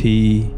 TSM.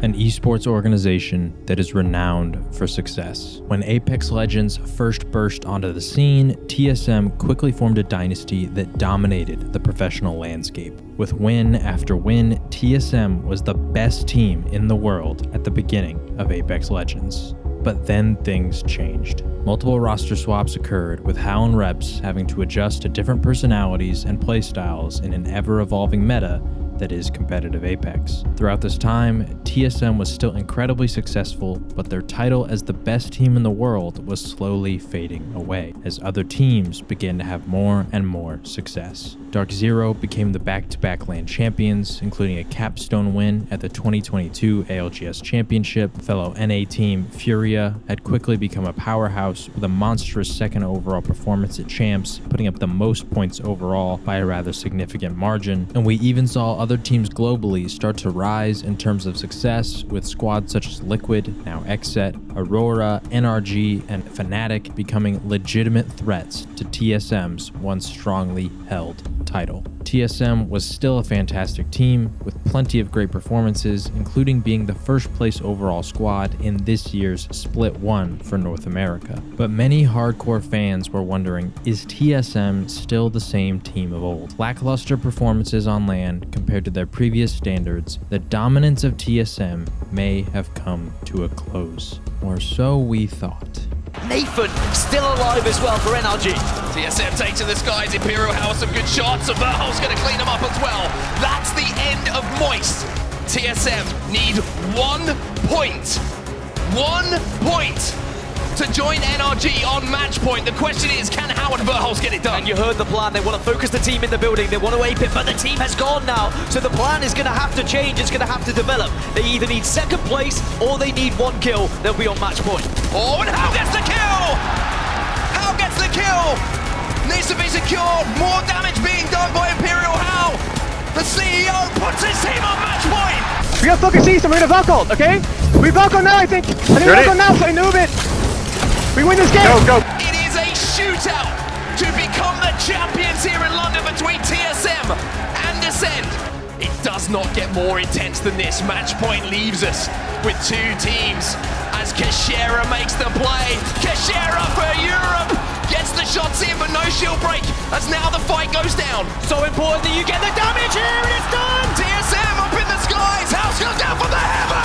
An esports organization that is renowned for success. When Apex Legends first burst onto the scene, TSM quickly formed a dynasty that dominated the professional landscape. With win after win, TSM was the best team in the world at the beginning of Apex Legends. But then things changed. Multiple roster swaps occurred, with Hal and Reps having to adjust to different personalities and playstyles in an ever-evolving meta that is competitive Apex. Throughout this time, TSM was still incredibly successful, but their title as the best team in the world was slowly fading away as other teams began to have more and more success. Dark Zero became the back-to-back LAN champions, including a capstone win at the 2022 ALGS Championship. Fellow NA team Furia had quickly become a powerhouse with a monstrous second overall performance at Champs, putting up the most points overall by a rather significant margin. And we even saw other teams globally start to rise in terms of success, with squads such as Liquid, now XSET, Aurora, NRG, and Fnatic becoming legitimate threats to TSM's once strongly held title. TSM was still a fantastic team with plenty of great performances, including being the first place overall squad in this year's Split 1 for North America. But many hardcore fans were wondering, is TSM still the same team of old? Lackluster performances on LAN compared to their previous standards, the dominance of TSM may have come to a close. Or so we thought. Nathan still alive as well for NRG. TSM takes to the skies. Imperial House some good shots. And Verhulsts going to clean them up as well. That's the end of Moist. TSM need 1 point. 1 point to join NRG on match point. The question is, can Howard Verhulsts get it done? And you heard the plan. They want to focus the team in the building. They want to ape it, but the team has gone now. So the plan is going to have to change. It's going to have to develop. They either need second place or they need 1 kill. They'll be on match point. Oh, and How gets the kill! How gets the kill! Needs to be secured. More damage being done by Imperial How. The CEO puts his team on match point. We got focus east and we're gonna Valko, okay? We Valko now, I think. Valko now, so I noob it. We win this game. Go. It is a shootout to become the champions here in London between TSM and Descent. It does not get more intense than this. Match point leaves us with 2 teams as Kashera makes the play. Kashera for Europe gets the shots in, but no shield break as now the fight goes down. So important that you get the damage here, and it's done! TSM up in the skies. House goes down from the heavens.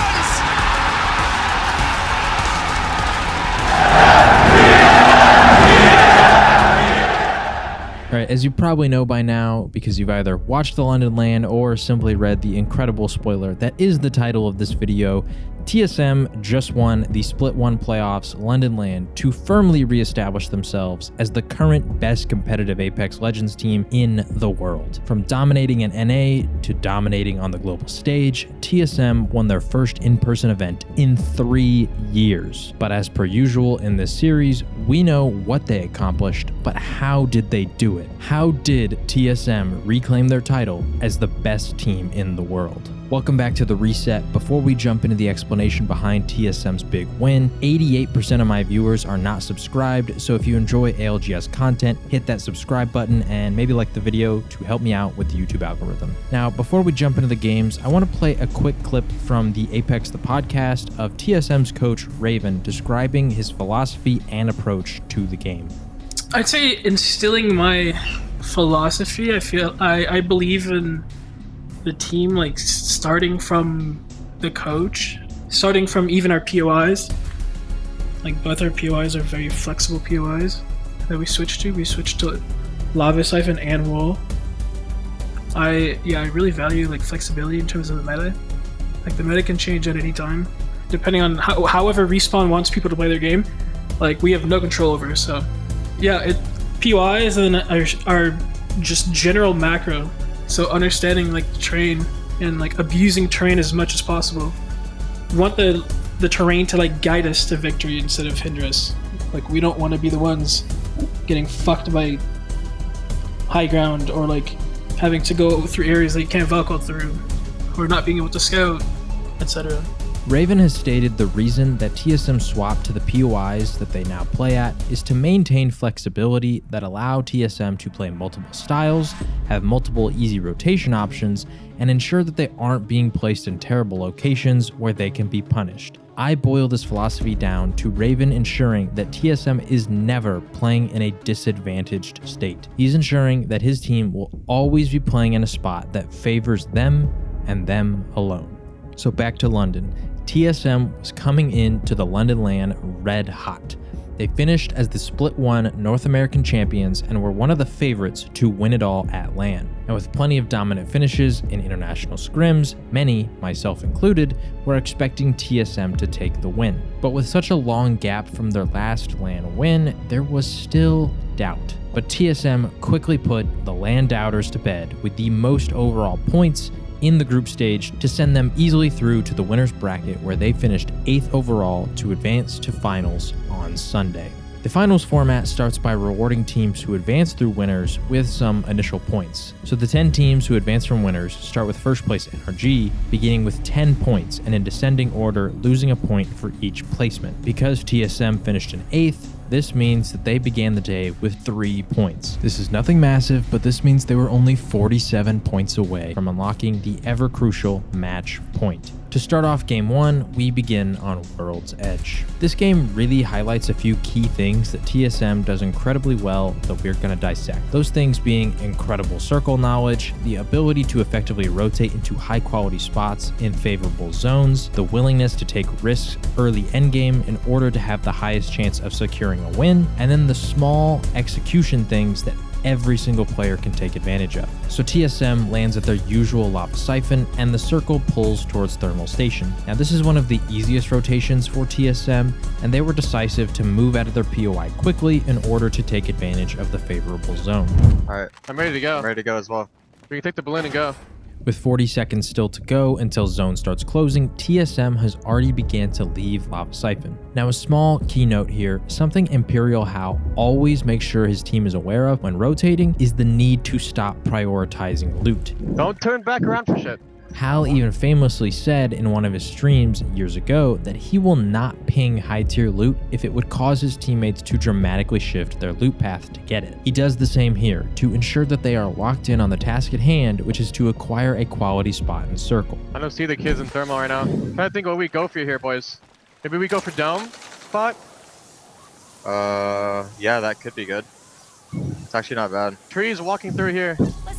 Alright, as you probably know by now, because you've either watched the London LAN or simply read the incredible spoiler that is the title of this video, TSM just won the Split 1 playoffs London LAN to firmly reestablish themselves as the current best competitive Apex Legends team in the world. From dominating in NA to dominating on the global stage, TSM won their first in-person event in 3 years. But as per usual in this series, we know what they accomplished, but how did they do it? How did TSM reclaim their title as the best team in the world? Welcome back to The Reset. Before we jump into the explanation behind TSM's big win, 88% of my viewers are not subscribed, so if you enjoy ALGS content, hit that subscribe button and maybe like the video to help me out with the YouTube algorithm. Now, before we jump into the games, I want to play a quick clip from the Apex the podcast of TSM's coach Raven describing his philosophy and approach to the game. I'd say instilling my philosophy. I believe in the team, like starting from the coach, starting from even our POIs. Like both our POIs are very flexible POIs that we switched to. We switched to Lava Siphon and Wall. I really value like flexibility in terms of the meta. Like the meta can change at any time, depending on however Respawn wants people to play their game. Like we have no control over. So yeah, POIs and are just general macro. So understanding like the terrain and like abusing terrain as much as possible. We want the terrain to like guide us to victory instead of hinder us. Like we don't want to be the ones getting fucked by high ground or like having to go through areas that you can't Valkyrie through or not being able to scout, etc. Raven has stated the reason that TSM swapped to the POIs that they now play at is to maintain flexibility that allow TSM to play multiple styles, have multiple easy rotation options, and ensure that they aren't being placed in terrible locations where they can be punished. I boil this philosophy down to Raven ensuring that TSM is never playing in a disadvantaged state. He's ensuring that his team will always be playing in a spot that favors them and them alone. So back to London. TSM was coming into the London LAN red hot. They finished as the Split 1 North American champions and were one of the favorites to win it all at LAN. And with plenty of dominant finishes in international scrims, many, myself included, were expecting TSM to take the win. But with such a long gap from their last LAN win, there was still doubt. But TSM quickly put the LAN doubters to bed with the most overall points in the group stage to send them easily through to the winners bracket, where they finished 8th overall to advance to finals on Sunday. The finals format starts by rewarding teams who advance through winners with some initial points. So the 10 teams who advance from winners start with first place NRG, beginning with 10 points and in descending order, losing a point for each placement. Because TSM finished in 8th, this means that they began the day with 3 points. This is nothing massive, but this means they were only 47 points away from unlocking the ever crucial match point. To start off game 1, we begin on World's Edge. This game really highlights a few key things that TSM does incredibly well that we're going to dissect. Those things being incredible circle knowledge, the ability to effectively rotate into high quality spots in favorable zones, the willingness to take risks early endgame in order to have the highest chance of securing a win, and then the small execution things that every single player can take advantage of. So TSM lands at their usual lava siphon and the circle pulls towards thermal station. Now this is one of the easiest rotations for TSM, and they were decisive to move out of their POI quickly in order to take advantage of the favorable zone. Alright, I'm ready to go. I'm ready to go as well. We can take the balloon and go. With 40 seconds still to go until zone starts closing, TSM has already began to leave Lava Siphon. Now a small keynote here, something Imperial Hal always makes sure his team is aware of when rotating is the need to stop prioritizing loot. Don't turn back around for shit. Hal even famously said in one of his streams years ago that he will not ping high tier loot if it would cause his teammates to dramatically shift their loot path to get it. He does the same here to ensure that they are locked in on the task at hand, which is to acquire a quality spot in circle. I don't see the kids in thermal right now. I'm trying to think what we go for here, boys. Maybe we go for dome spot? Yeah, that could be good. It's actually not bad. Trees walking through here.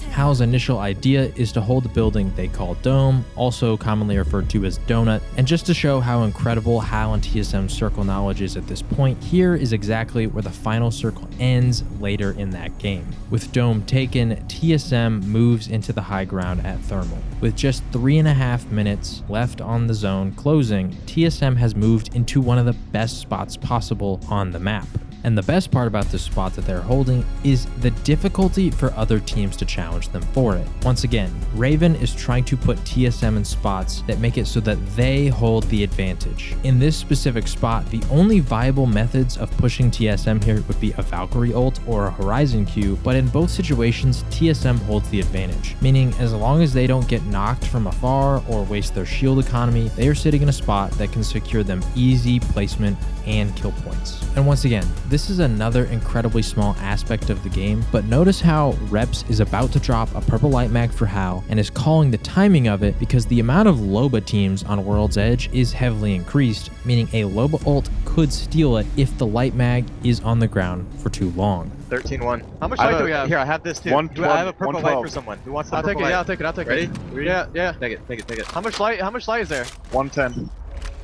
Hal's initial idea is to hold the building they call Dome, also commonly referred to as Donut, and just to show how incredible Hal and TSM's circle knowledge is at this point, here is exactly where the final circle ends later in that game. With Dome taken, TSM moves into the high ground at Thermal. With just 3.5 minutes left on the zone closing, TSM has moved into one of the best spots possible on the map. And the best part about this spot that they're holding is the difficulty for other teams to challenge them for it. Once again, Raven is trying to put TSM in spots that make it so that they hold the advantage. In this specific spot, the only viable methods of pushing TSM here would be a Valkyrie ult or a Horizon Q, but in both situations, TSM holds the advantage, meaning as long as they don't get knocked from afar or waste their shield economy, they are sitting in a spot that can secure them easy placement and kill points. And once again, this is another incredibly small aspect of the game, but notice how Reps is about to drop a purple light mag for Hal and is calling the timing of it because the amount of Loba teams on World's Edge is heavily increased, meaning a Loba ult could steal it if the light mag is on the ground for too long. 13-1. How much light do we have? Here, I have this too. I have a purple light for someone. Who wants the purple light? Yeah, I'll take it. I'll take it. Ready? Yeah. Take it. How much light is there? 110.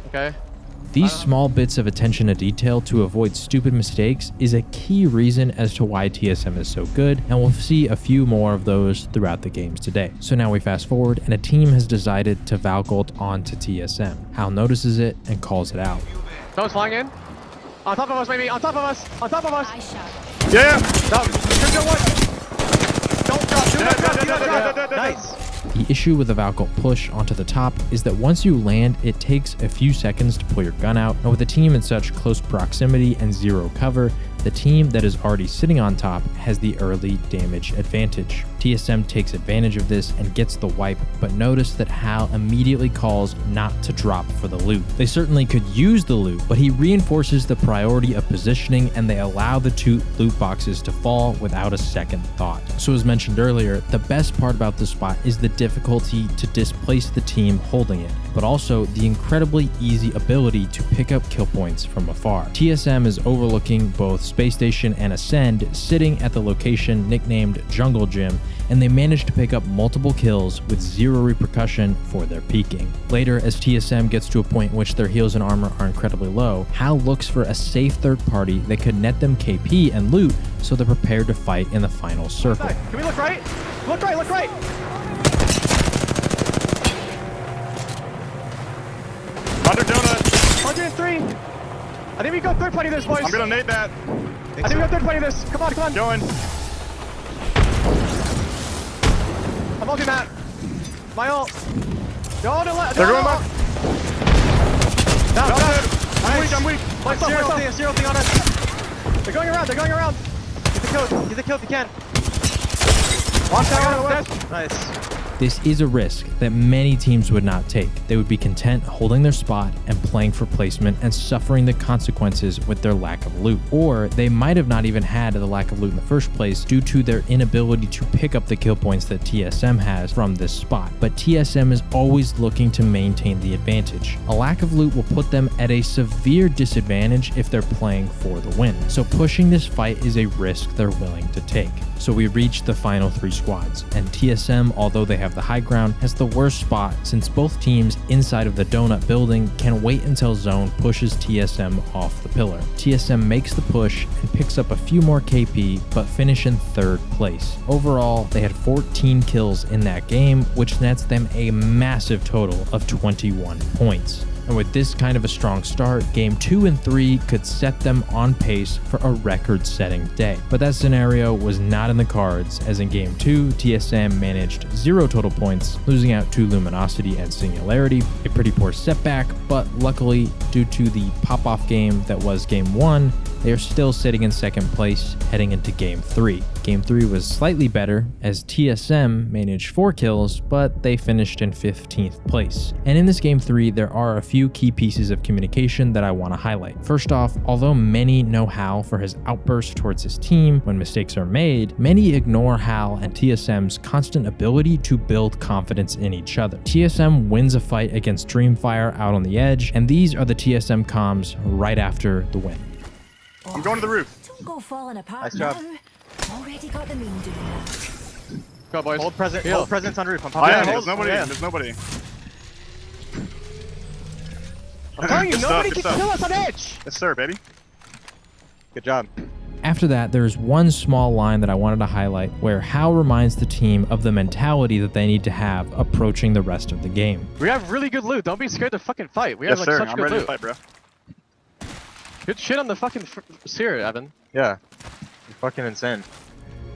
Okay. These small bits of attention to detail to avoid stupid mistakes is a key reason as to why TSM is so good, and we'll see a few more of those throughout the games today. So now we fast forward and a team has decided to Valk ult onto TSM. Hal notices it and calls it out. Someone's flying in. On top of us, maybe. On top of us. On top of us. Yeah! Down. Don't drop. Do not drop. Nice! The issue with the Valk ult push onto the top is that once you land, it takes a few seconds to pull your gun out, and with a team in such close proximity and zero cover, the team that is already sitting on top has the early damage advantage. TSM takes advantage of this and gets the wipe, but notice that Hal immediately calls not to drop for the loot. They certainly could use the loot, but he reinforces the priority of positioning and they allow the 2 loot boxes to fall without a second thought. So as mentioned earlier, the best part about this spot is the difficulty to displace the team holding it, but also the incredibly easy ability to pick up kill points from afar. TSM is overlooking both Space Station and Ascend, sitting at the location nicknamed Jungle Gym, and they managed to pick up multiple kills with 0 repercussion for their peeking. Later, as TSM gets to a point in which their heals and armor are incredibly low, Hal looks for a safe third party that could net them KP and loot, so they're prepared to fight in the final circle. Can we look right? Look right, look right! Under donut. 103! I think we go third party this, boys. I'm gonna nade that. I think we go third party this. Come on, come on. Going. I'm ulti Matt. My ult. Go to left. They're going back. Down. I'm weak. Zero thing on us. They're going around. Get the kill if you can. Watch out. Nice. This is a risk that many teams would not take. They would be content holding their spot and playing for placement and suffering the consequences with their lack of loot. Or they might have not even had the lack of loot in the first place due to their inability to pick up the kill points that TSM has from this spot. But TSM is always looking to maintain the advantage. A lack of loot will put them at a severe disadvantage if they're playing for the win. So pushing this fight is a risk they're willing to take. So we reach the final 3 squads, and TSM, although they have the high ground, has the worst spot since both teams inside of the donut building can wait until zone pushes TSM off the pillar. TSM makes the push and picks up a few more KP, but finish in 3rd place. Overall, they had 14 kills in that game, which nets them a massive total of 21 points. And with this kind of a strong start, Game 2 and 3 could set them on pace for a record-setting day. But that scenario was not in the cards, as in Game 2, TSM managed 0 total points, losing out to Luminosity and Singularity. A pretty poor setback, but luckily, due to the pop-off game that was Game 1, they are still sitting in 2nd place heading into Game 3. Game 3 was slightly better, as TSM managed 4 kills, but they finished in 15th place. And in this Game 3, there are a few key pieces of communication that I want to highlight. First off, although many know Hal for his outbursts towards his team when mistakes are made, many ignore Hal and TSM's constant ability to build confidence in each other. TSM wins a fight against Dreamfire out on the edge, and these are the TSM comms right after the win. I'm going to the roof. Don't go falling apart. Nice job. Now. Already got the moon doing that. Go, boys. Hold presence on roof. I'm Oh, yeah, popping. there's nobody. There's nobody. I'm telling you, Good nobody stuff, can good kill us on edge. Yes, sir, baby. Good job. After that, there's one small line that I wanted to highlight where Hal reminds the team of the mentality that they need to have approaching the rest of the game. We have really good loot. Don't be scared to fucking fight. We Yes, have sir. such I'm good ready loot. to fight, bro. Good shit on the fucking Seer, Evan. Yeah. You're fucking insane.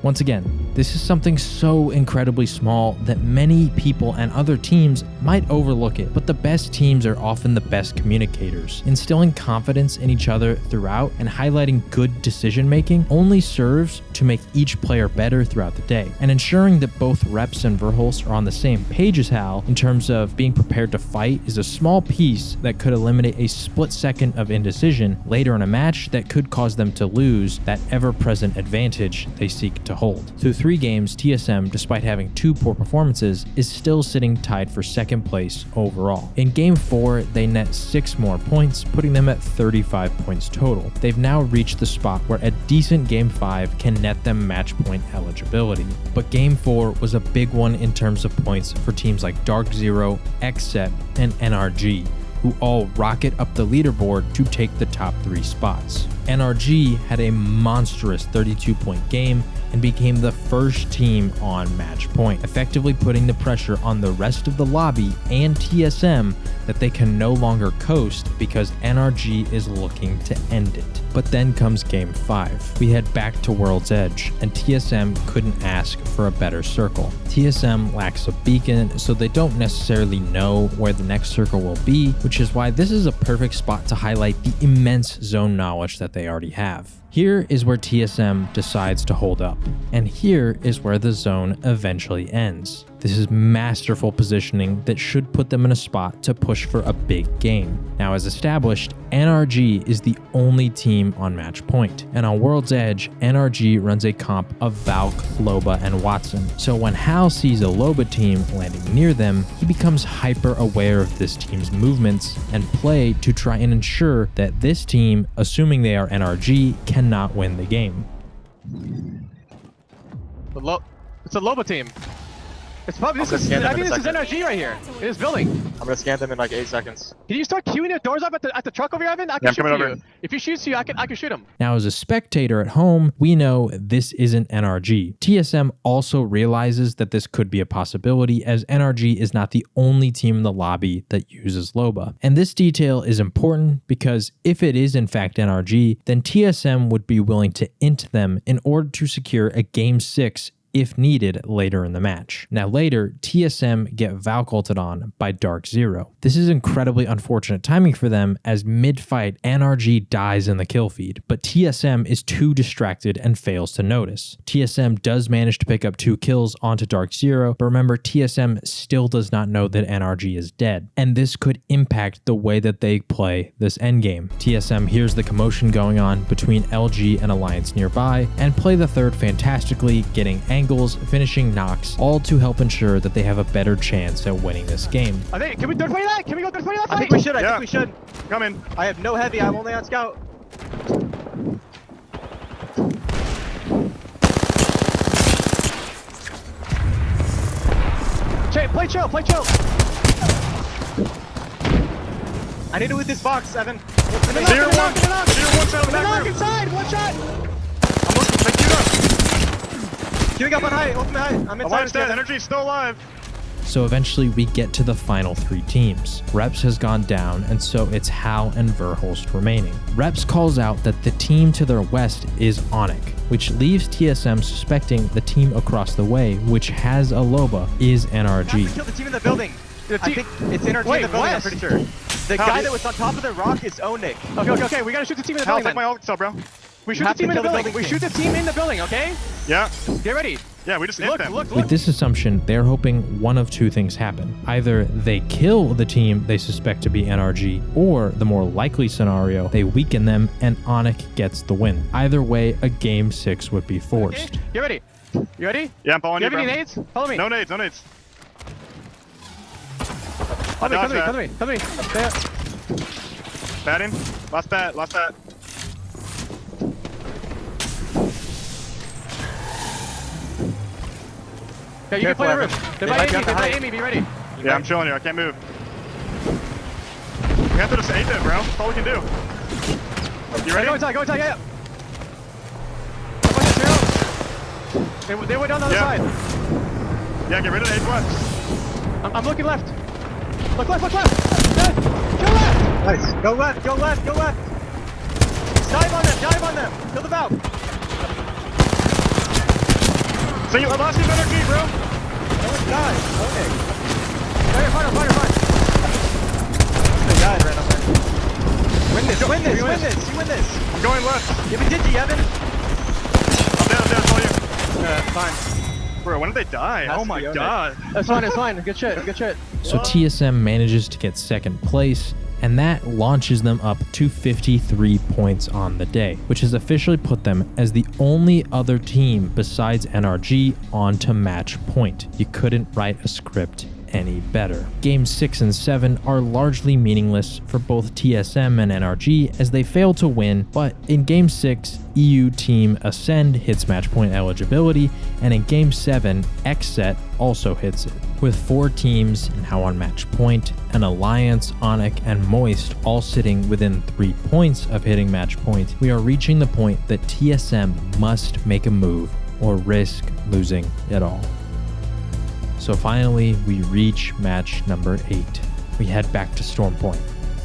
Once again, this is something so incredibly small that many people and other teams might overlook it, but the best teams are often the best communicators. Instilling confidence in each other throughout and highlighting good decision making only serves to make each player better throughout the day. And ensuring that both Reps and Verhulsts are on the same page as Hal in terms of being prepared to fight is a small piece that could eliminate a split second of indecision later in a match that could cause them to lose that ever-present advantage they seek to hold. Through 3 games, TSM, despite having 2 poor performances, is still sitting tied for 2nd place overall. In Game 4, they net 6 more points, putting them at 35 points total. They've now reached the spot where a decent Game 5 can net them match point eligibility. But Game 4 was a big one in terms of points for teams like Dark Zero, XSET, and NRG, who all rocket up the leaderboard to take the top 3 spots. NRG had a monstrous 32-point game and became the first team on match point, effectively putting the pressure on the rest of the lobby and TSM that they can no longer coast because NRG is looking to end it. But then comes Game 5. We head back to World's Edge, and TSM couldn't ask for a better circle. TSM lacks a beacon, so they don't necessarily know where the next circle will be, which is why this is a perfect spot to highlight the immense zone knowledge that they already have. Here is where TSM decides to hold up, and here is where the zone eventually ends. This is masterful positioning that should put them in a spot to push for a big game. Now, as established, NRG is the only team on match point, and on World's Edge, NRG runs a comp of Valk, Loba, and Watson. So when Hal sees a Loba team landing near them, he becomes hyper aware of this team's movements and play to try and ensure that this team, assuming they are NRG, cannot win the game. It's a Loba team. It's probably this is NRG right here. It is building. I'm gonna scan them in like 8 seconds. Can you start queuing your doors up at the truck over here, Evan? I can shoot you. If he shoots you, I can shoot him. Now, as a spectator at home, we know this isn't NRG. TSM also realizes that this could be a possibility, as NRG is not the only team in the lobby that uses Loba. And this detail is important because if it is in fact NRG, then TSM would be willing to int them in order to secure a Game 6 if needed later in the match. Now later, TSM get Valk ulted on by Dark Zero. This is incredibly unfortunate timing for them, as mid-fight NRG dies in the kill feed, but TSM is too distracted and fails to notice. TSM does manage to pick up 2 kills onto Dark Zero, but remember, TSM still does not know that NRG is dead, and this could impact the way that they play this endgame. TSM hears the commotion going on between LG and Alliance nearby, and play the third fantastically, getting angles, finishing knocks, all to help ensure that they have a better chance at winning this game. Can we third party that? Can we go third party that? I think we should. I think we should. Come in. I have no heavy. I'm only on scout. Play chill. Play chill. I need to loot this box, Evan. Zero one shot on the back room. Inside. One shot. I'm looking. They queued up. Queuing up on high, ultimate high. I'm inside. Alliance dead. Energy's still alive. So eventually we get to the final 3 teams. Reps has gone down, and so it's Hal and Verhulst remaining. Reps calls out that the team to their west is Onyx, which leaves TSM suspecting the team across the way, which has a Loba, is NRG. We have to kill the team in the building. I think it's NRG in the building, I'm pretty sure. The guy that was on top of the rock is Onyx. Okay, we gotta shoot the team in the building. Take my ult cell, bro. We shoot the team in the building. We shoot the team in the building, okay? Yeah. Get ready. Yeah, we just hit them. With this assumption, they're hoping one of 2 things happen. Either they kill the team they suspect to be NRG, or the more likely scenario, they weaken them and Onyx gets the win. Either way, a Game 6 would be forced. Okay. Get ready. You ready? Yeah, I'm following you, bro. You have any nades? Follow me. No nades, no nades. Come to me. Batting. Last bat. Okay, you can play the roof. They might aim me, be ready. Yeah, I'm chilling here. I can't move. We have to just aid them, bro. That's all we can do. You ready? Go inside, yeah. They went down the other side. Yeah, get rid of the 8 west. I'm looking left. Look left. Dead. Go left. Nice. Go left. Dive on them. Kill the Valk. See, I lost his energy, bro. No one died. Okay. Fire. They died right up there. Win this. I'm going left. Give me Digi, Evan. I'm down, all you. Fine. Bro, when did they die? Oh my god. That's fine. Good shit. So TSM manages to get 2nd place, and that launches them up to 53 points on the day, which has officially put them as the only other team besides NRG onto match point. You couldn't write a script any better. Games 6 and 7 are largely meaningless for both TSM and NRG as they fail to win, but in Game 6, EU Team Ascend hits match point eligibility, and in Game 7, XSET also hits it. With 4 teams now on match point, and Alliance, Onyx, and Moist all sitting within 3 points of hitting match point, we are reaching the point that TSM must make a move or risk losing it all. So finally, we reach match number 8. We head back to Storm Point.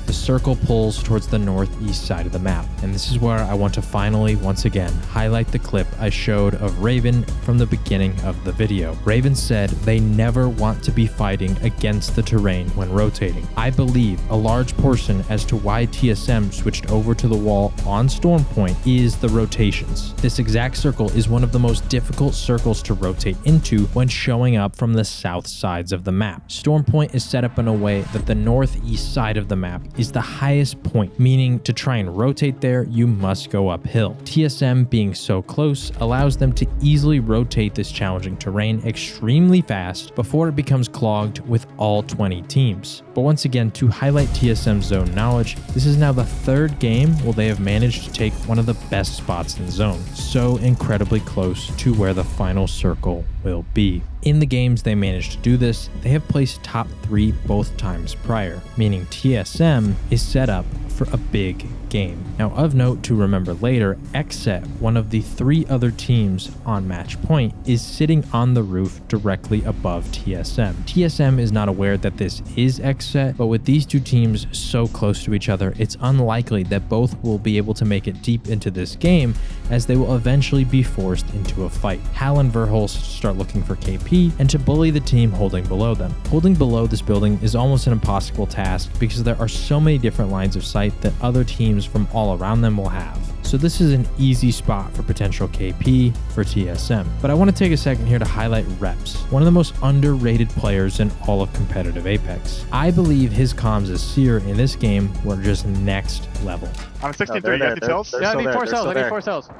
the circle pulls towards the northeast side of the map. And this is where I want to finally, once again, highlight the clip I showed of Raven from the beginning of the video. Raven said they never want to be fighting against the terrain when rotating. I believe a large portion as to why TSM switched over to the wall on Storm Point is the rotations. This exact circle is one of the most difficult circles to rotate into when showing up from the south sides of the map. Storm Point is set up in a way that the northeast side of the map is the highest point, meaning to try and rotate there, you must go uphill. TSM being so close allows them to easily rotate this challenging terrain extremely fast before it becomes clogged with all 20 teams. But once again, to highlight TSM's zone knowledge, this is now the third game where they have managed to take one of the best spots in zone, so incredibly close to where the final circle will be. In the games they managed to do this, they have placed top 3 both times prior, meaning TSM is set up for a big game. Now, of note to remember later, XSET, one of the 3 other teams on match point, is sitting on the roof directly above TSM. TSM is not aware that this is XSET, but with these 2 teams so close to each other, it's unlikely that both will be able to make it deep into this game, as they will eventually be forced into a fight. Hal and Verhulsts start looking for KP and to bully the team holding below them. Holding below this building is almost an impossible task because there are so many different lines of sight that other teams from all around them will have. So this is an easy spot for potential KP for TSM. But I want to take a second here to highlight Reps, one of the most underrated players in all of competitive Apex. I believe his comms as Seer in this game were just next level. I'm 16-3, you have any cells? Yeah, I need 4 cells. I need 4 cells.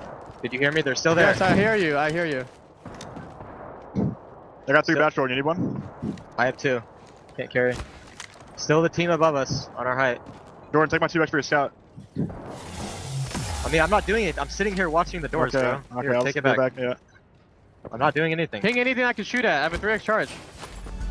Did you hear me? They're still there. Yes, I hear you. I hear you. I got 3 batch roll. You need one? I have 2. Can't carry. Still the team above us on our height. Jordan, take my 2x for your scout. I mean, I'm not doing it. I'm sitting here watching the doors, Okay, bro. okay, Here, I'll take it stay back. Yeah. I'm not doing anything. Ping anything I can shoot at. I have a 3x charge.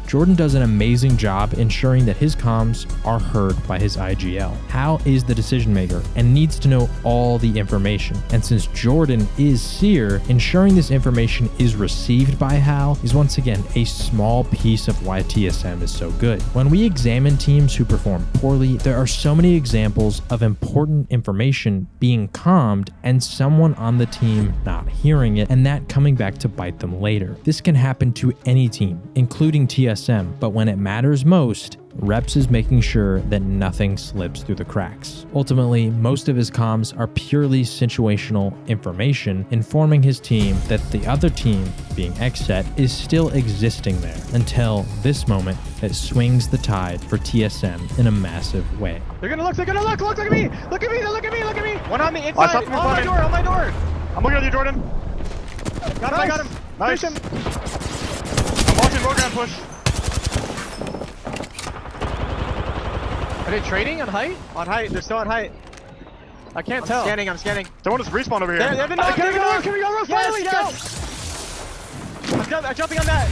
Jordan does an amazing job ensuring that his comms are heard by his IGL. Hal is the decision maker and needs to know all the information. And since Jordan is Seer, ensuring this information is received by Hal is once again a small piece of why TSM is so good. When we examine teams who perform poorly, there are so many examples of important information being commed and someone on the team not hearing it, and that coming back to bite them later. This can happen to any team, including TSM, but when it matters most, Reps is making sure that nothing slips through the cracks. Ultimately, most of his comms are purely situational information, informing his team that the other team, being XSET, is still existing there until this moment that swings the tide for TSM in a massive way. They're gonna look. They're gonna look. Look at me. Look at me. Look at me. Look at me. One on me I inside. saw him On my door. On my door. I'm looking at you, Jordan. Got him. I got him. Nice. Push him. I'm watching Morgan push. Are they trading on height? On height. They're still on height. I can't I'm tell. scanning. I'm scanning. Someone just respawned over here. They have been knocked. Can we go? Can we go? Yes, Finally, yes. go. I'm jumping on that.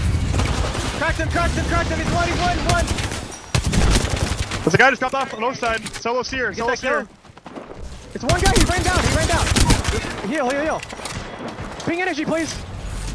Cracked him. Cracked him. Cracked him. He's one. He's one. He's one. There's a guy just dropped off on the north side. Solo Seer. Solo that Seer. It's one guy. He ran down. He ran down. Heal. Heal. Heal. Ping energy, please.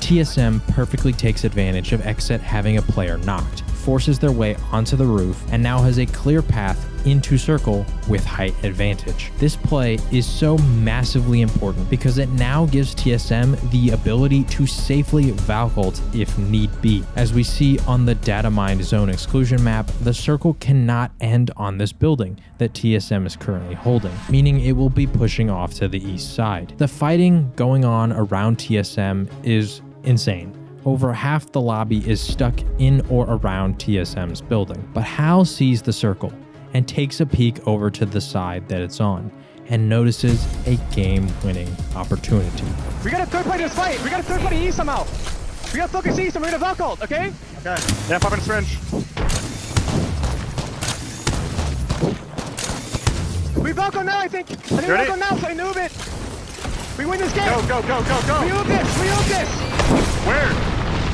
TSM perfectly takes advantage of XSET having a player knocked, forces their way onto the roof, and now has a clear path into circle with height advantage. This play is so massively important because it now gives TSM the ability to safely Valkult if need be. As we see on the data mined zone exclusion map, the circle cannot end on this building that TSM is currently holding, meaning it will be pushing off to the east side. The fighting going on around TSM is insane. Over half the lobby is stuck in or around TSM's building, but Hal sees the circle and takes a peek over to the side that it's on and notices a game-winning opportunity. We got a third party to this fight. We got a third party E somehow. We got focus east and we're gonna Valkult, okay? Okay. Yeah, popping a syringe. We Valkult now, I think. I think Ready? Valkult now, so I noob it. We win this game. Go, go, go, go, go. We oob this. We oob this. Where?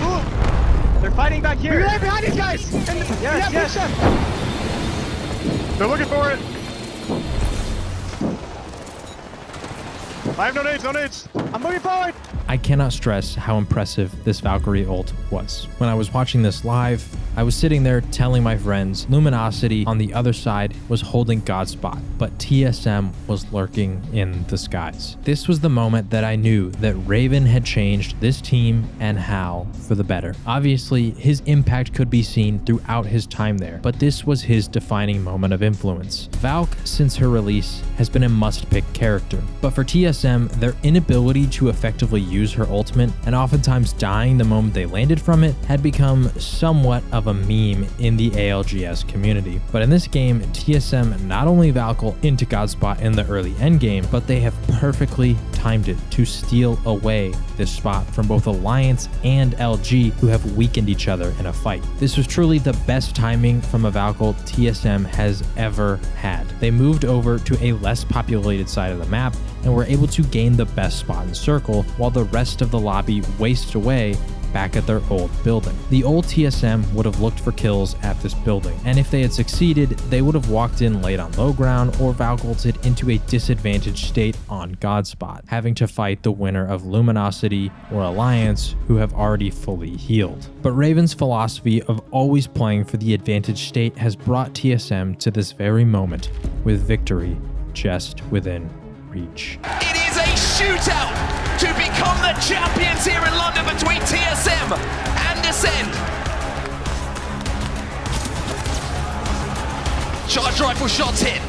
Ooh. They're fighting back here. We lay behind these guys. And Yes, yes. push them. They're looking for it. I have no nades, no nades. I'm moving forward. I cannot stress how impressive this Valkyrie ult was. When I was watching this live, I was sitting there telling my friends Luminosity on the other side was holding God's spot, but TSM was lurking in the skies. This was the moment that I knew that Raven had changed this team and how for the better. Obviously, his impact could be seen throughout his time there, but this was his defining moment of influence. Valk, since her release, has been a must-pick character, but for TSM, their inability to effectively use her ultimate and oftentimes dying the moment they landed from it had become somewhat of a meme in the ALGS community. But in this game, TSM not only Valkyrie into God's spot in the early endgame, but they have perfectly timed it to steal away this spot from both Alliance and LG, who have weakened each other in a fight. This was truly the best timing from a Valkyrie TSM has ever had. They moved over to a less populated side of the map and were able to gain the best spot in circle while the rest of the lobby wasted away back at their old building. The old TSM would have looked for kills at this building, and if they had succeeded, they would have walked in late on low ground or Valkulted into a disadvantaged state on God spot, having to fight the winner of Luminosity or Alliance, who have already fully healed. But Raven's philosophy of always playing for the advantage state has brought TSM to this very moment, with victory just within reach. It is a shootout to become the champions here in London between TSM and Ascend. Charge rifle shots hit.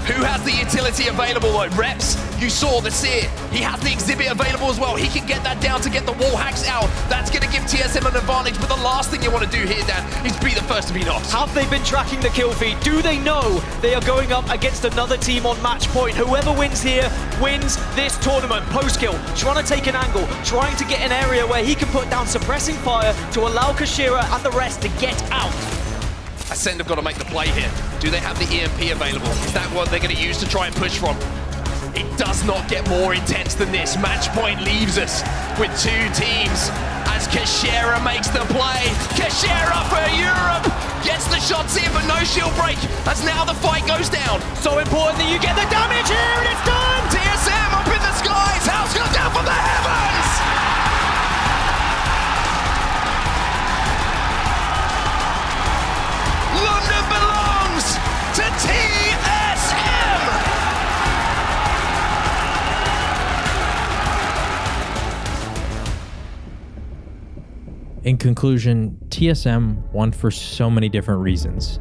Who has the utility available though? Reps, you saw the seer. He has the exhibit available as well. He can get that down to get the wall hacks out. That's going to give TSM an advantage, but the last thing you want to do here, Dan, is be the first to be knocked. Have they been tracking the kill feed? Do they know they are going up against another team on match point? Whoever wins here wins this tournament. Post-kill, trying to take an angle, trying to get an area where he can put down suppressing fire to allow Kashira and the rest to get out. Ascend have got to make the play here. Do they have the EMP available? Is that what they're going to use to try and push from? It does not get more intense than this. Match point leaves us with two teams as Kashira makes the play. Kashira for Europe gets the shots in, but no shield break as now the fight goes down. So important that you get the damage here, and it's done! TSM up in the skies. House goes down from the heavens. London belongs to TSM! In conclusion, TSM won for so many different reasons.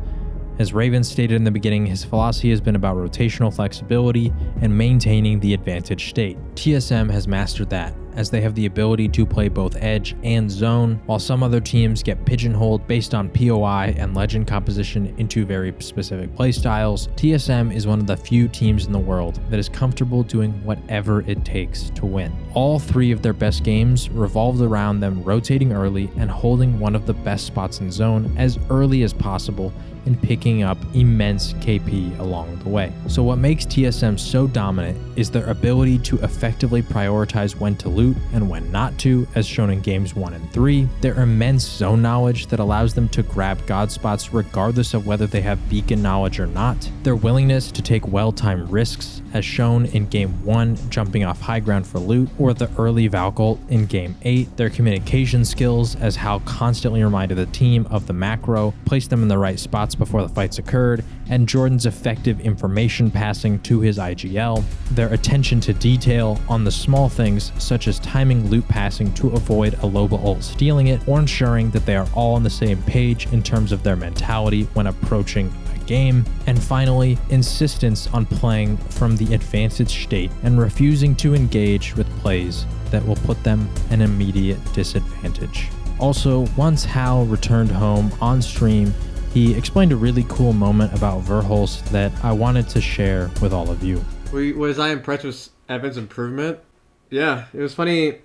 As Raven stated in the beginning, his philosophy has been about rotational flexibility and maintaining the advantage state. TSM has mastered that, as they have the ability to play both edge and zone, while some other teams get pigeonholed based on POI and legend composition into very specific playstyles. TSM is one of the few teams in the world that is comfortable doing whatever it takes to win. All three of their best games revolved around them rotating early and holding one of the best spots in zone as early as possible and picking up immense KP along the way. So what makes TSM so dominant is their ability to effectively prioritize when to loot and when not to, as shown in games 1 and 3, their immense zone knowledge that allows them to grab God spots regardless of whether they have beacon knowledge or not, their willingness to take well-timed risks, as shown in game 1 jumping off high ground for loot, or the early Valk ult in game 8, their communication skills as Hal constantly reminded the team of the macro, placed them in the right spots before the fights occurred, and Jordan's effective information passing to his IGL, their attention to detail on the small things such as timing loot passing to avoid a Loba ult stealing it, or ensuring that they are all on the same page in terms of their mentality when approaching a game, and finally, insistence on playing from the advantage state and refusing to engage with plays that will put them an immediate disadvantage. Also, once Hal returned home on stream, he explained a really cool moment about Verhulsts that I wanted to share with all of you. Was I impressed with Evan's improvement? Yeah, it was funny.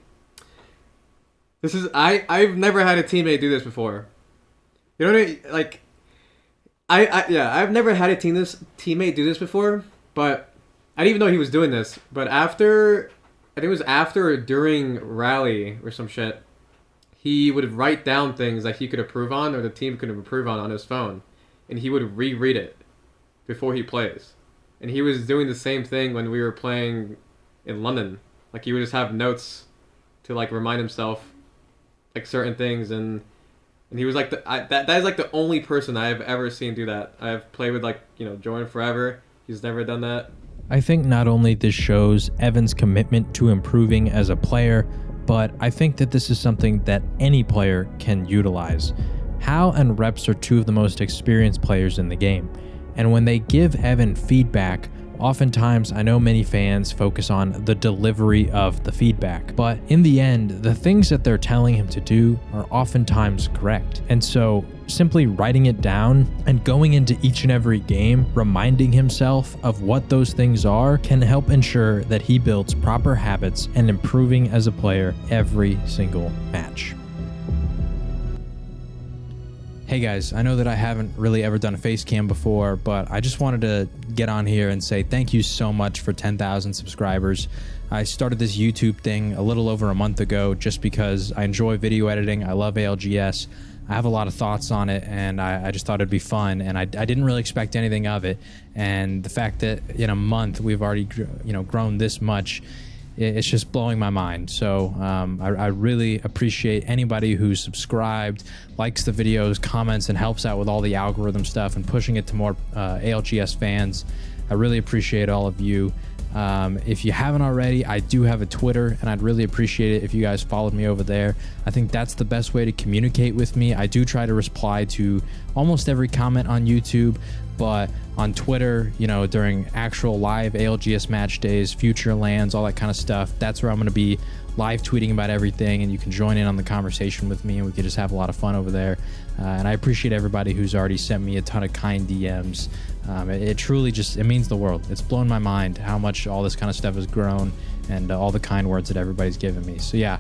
I've never had a teammate do this before. You know what I mean? Like, I've never had a teammate do this before, but I didn't even know he was doing this. But after, I think it was after or during rally or some shit, he would write down things that he could approve on, or the team could approve on his phone, and he would reread it before he plays. And he was doing the same thing when we were playing in London. Like, he would just have notes to like remind himself like certain things, and he was like that is like the only person I have ever seen do that. I've played with like, you know, Jordan forever. He's never done that. I think not only this shows Evan's commitment to improving as a player, but I think that this is something that any player can utilize. Hal and Reps are two of the most experienced players in the game, and when they give Evan feedback, oftentimes I know many fans focus on the delivery of the feedback, but in the end, the things that they're telling him to do are oftentimes correct. And so simply writing it down and going into each and every game, reminding himself of what those things are, can help ensure that he builds proper habits and improving as a player every single match. Hey guys, I know that I haven't really ever done a face cam before, but I just wanted to get on here and say thank you so much for 10,000 subscribers. I started this YouTube thing a little over a month ago just because I enjoy video editing. I love ALGS. I have a lot of thoughts on it, and I just thought it'd be fun, and I didn't really expect anything of it. And the fact that in a month we've already grown this much, it's just blowing my mind. So I really appreciate anybody who's subscribed, likes the videos, comments, and helps out with all the algorithm stuff and pushing it to more ALGS fans. I really appreciate all of you. If you haven't already, I do have a Twitter, and I'd really appreciate it if you guys followed me over there. I think that's the best way to communicate with me. I do try to reply to almost every comment on YouTube, but on Twitter, you know, during actual live ALGS match days, future lands, all that kind of stuff, that's where I'm going to be live tweeting about everything, and you can join in on the conversation with me, and we could just have a lot of fun over there. And I appreciate everybody who's already sent me a ton of kind DMs. It truly just, it means the world. It's blown my mind how much all this kind of stuff has grown, and all the kind words that everybody's given me. So yeah,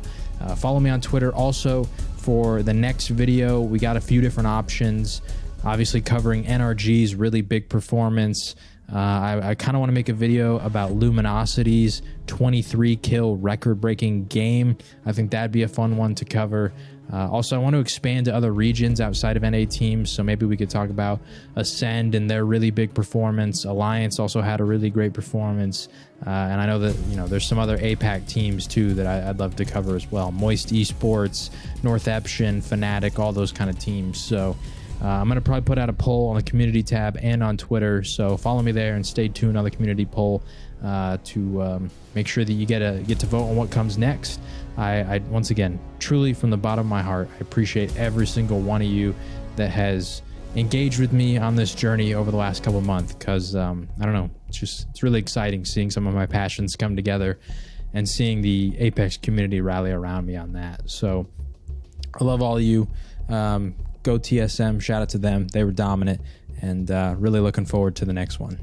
follow me on Twitter. Also, for the next video, we got a few different options. Obviously covering NRG's really big performance. I kind of want to make a video about Luminosity's 23 kill record-breaking game. I think that'd be a fun one to cover. Also, I want to expand to other regions outside of NA teams, so maybe we could talk about Ascend and their really big performance. Alliance also had a really great performance, and I know that, you know, there's some other APAC teams too that I'd love to cover as well. Moist Esports, North Eption, Fnatic, all those kind of teams. So I'm going to probably put out a poll on the community tab and on Twitter, so follow me there and stay tuned on the community poll to make sure that you get to vote on what comes next. I once again, truly from the bottom of my heart, I appreciate every single one of you that has engaged with me on this journey over the last couple of months, because I don't know, it's really exciting seeing some of my passions come together and seeing the Apex community rally around me on that. So I love all of you. Go TSM, shout out to them. They were dominant, and really looking forward to the next one.